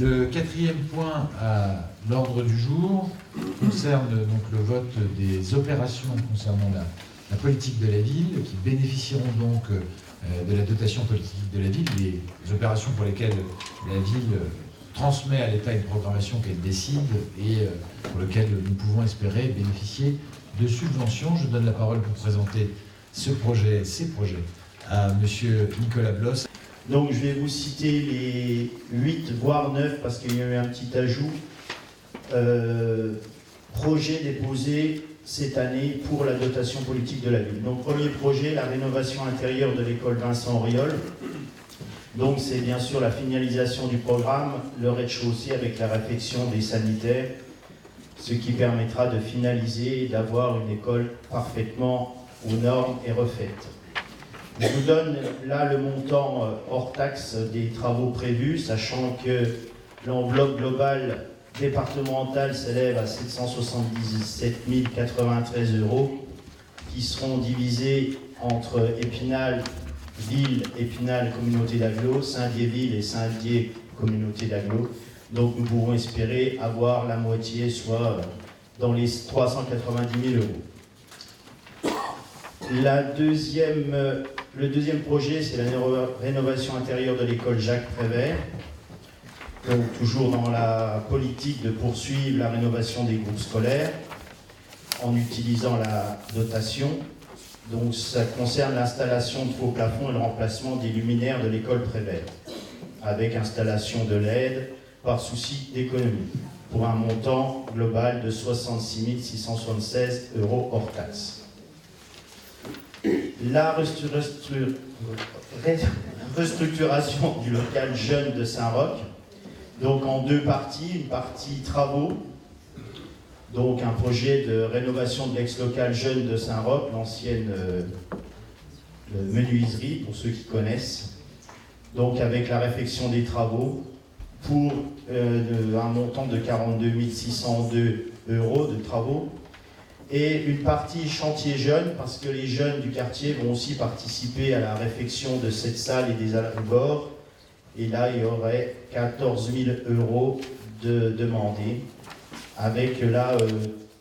Le quatrième point à l'ordre du jour concerne donc le vote des opérations concernant la politique de la ville, qui bénéficieront donc de la dotation politique de la ville, les opérations pour lesquelles la ville transmet à l'État une programmation qu'elle décide et pour lesquelles nous pouvons espérer bénéficier de subventions. Je donne la parole pour présenter ces projets à M. Nicolas Bloss. Donc je vais vous citer les 8, voire 9, parce qu'il y a eu un petit ajout, projets déposés cette année pour la dotation politique de la ville. Donc premier projet, la rénovation intérieure de l'école Vincent Auriol. Donc c'est bien sûr la finalisation du programme, le rez-de-chaussée avec la réfection des sanitaires, ce qui permettra de finaliser et d'avoir une école parfaitement aux normes et refaite. Je vous donne là le montant hors taxe des travaux prévus, sachant que l'enveloppe globale départementale s'élève à 777 093 €, qui seront divisés entre Épinal Ville, Épinal Communauté d'Agglo, Saint-Dié Ville et Saint-Dié Communauté d'Agglo. Donc nous pouvons espérer avoir la moitié, soit dans les 390 000 €. Le deuxième projet, c'est la rénovation intérieure de l'école Jacques Prévert. Donc toujours dans la politique de poursuivre la rénovation des groupes scolaires en utilisant la dotation. Donc ça concerne l'installation de faux plafonds et le remplacement des luminaires de l'école Prévert, avec installation de LED par souci d'économie, pour un montant global de 66 676 € hors taxe. La restructuration du local jeune de Saint-Roch, donc en deux parties, une partie travaux, donc un projet de rénovation de l'ex-local jeune de Saint-Roch, l'ancienne menuiserie, pour ceux qui connaissent, donc avec la réfection des travaux, pour un montant de 42 602 € de travaux, et une partie chantier jeunes, parce que les jeunes du quartier vont aussi participer à la réfection de cette salle et des abords. Et là, il y aurait 14 000 € de demandés, avec là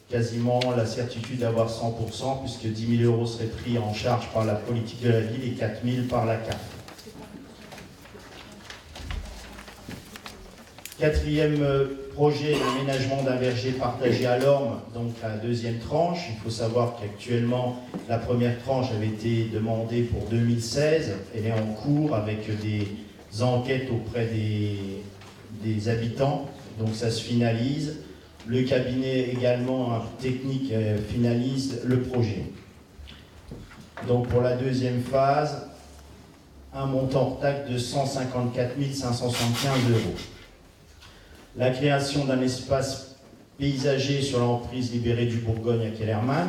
quasiment la certitude d'avoir 100%, puisque 10 000 € seraient pris en charge par la politique de la ville et 4 000 par la CAF. Quatrième projet, l'aménagement d'un verger partagé à l'Orme, donc la deuxième tranche. Il faut savoir qu'actuellement, la première tranche avait été demandée pour 2016. Elle est en cours avec des enquêtes auprès des habitants. Donc ça se finalise. Le cabinet également technique finalise le projet. Donc pour la deuxième phase, un montant hors taxe de 154 575 €. La création d'un espace paysager sur l'emprise libérée du Bourgogne à Kellermann,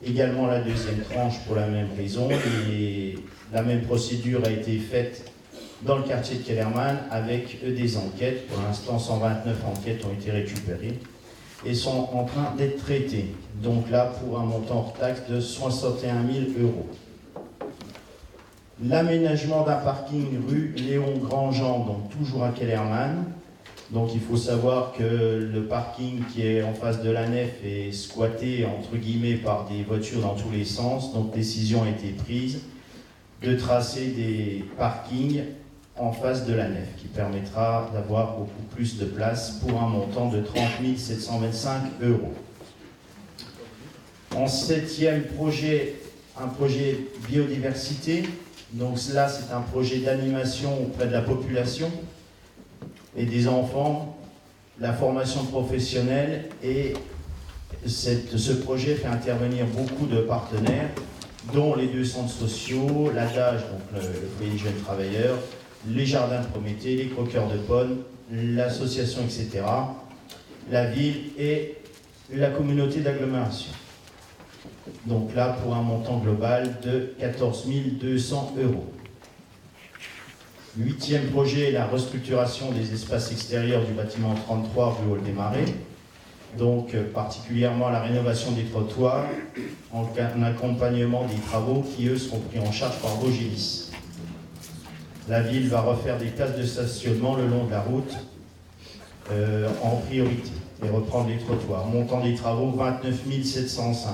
également la deuxième tranche pour la même raison, et la même procédure a été faite dans le quartier de Kellermann avec des enquêtes. Pour l'instant, 129 enquêtes ont été récupérées et sont en train d'être traitées. Donc là, pour un montant hors taxe de 61 000 €. L'aménagement d'un parking rue Léon Grandjean, donc toujours à Kellermann. Donc il faut savoir que le parking qui est en face de la nef est squatté entre guillemets par des voitures dans tous les sens. Donc décision a été prise de tracer des parkings en face de la nef, qui permettra d'avoir beaucoup plus de place pour un montant de 30 725 €. En septième projet, un projet biodiversité. Donc là, c'est un projet d'animation auprès de la population et des enfants, la formation professionnelle, et ce projet fait intervenir beaucoup de partenaires, dont les 2 centres sociaux, l'ADAGE, donc le foyer des jeunes travailleurs, les jardins de Prométhée, les croqueurs de pommes, l'association, etc., la ville et la communauté d'agglomération. Donc là, pour un montant global de 14 200 €. Huitième projet, la restructuration des espaces extérieurs du bâtiment 33 rue Hall-des-Marais. Donc particulièrement la rénovation des trottoirs en accompagnement des travaux qui, eux, seront pris en charge par Vogilis. La ville va refaire des places de stationnement le long de la route en priorité et reprendre les trottoirs. Montant des travaux 29 705.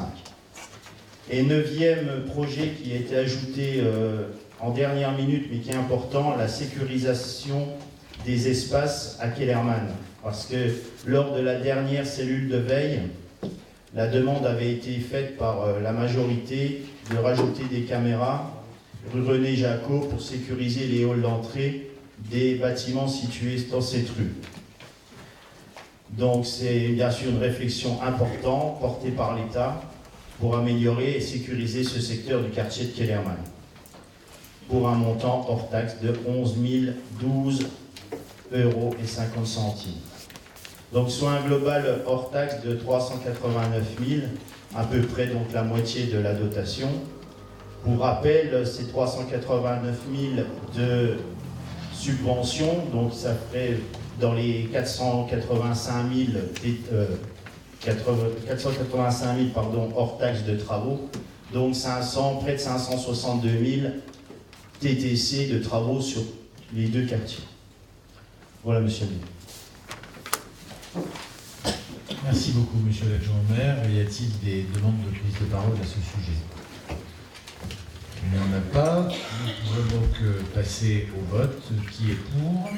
Et 9e projet qui a été ajouté en dernière minute, mais qui est important, la sécurisation des espaces à Kellermann. Parce que lors de la dernière cellule de veille, la demande avait été faite par la majorité de rajouter des caméras rue René Jacot pour sécuriser les halls d'entrée des bâtiments situés dans cette rue. Donc c'est bien sûr une réflexion importante portée par l'État pour améliorer et sécuriser ce secteur du quartier de Kellermann, pour un montant hors taxe de 11 012,50 €. Donc soit un global hors taxe de 389 000, à peu près donc la moitié de la dotation. Pour rappel, ces 389 000 de subvention, donc ça ferait dans les 485 000 hors taxe de travaux, donc près de 562 000 TTC de travaux sur les deux quartiers. Voilà, monsieur le maire. Merci beaucoup, monsieur l'adjoint au maire. Y a-t-il des demandes de prise de parole à ce sujet? Il n'y en a pas. Nous pouvons donc passer au vote. Qui est pour?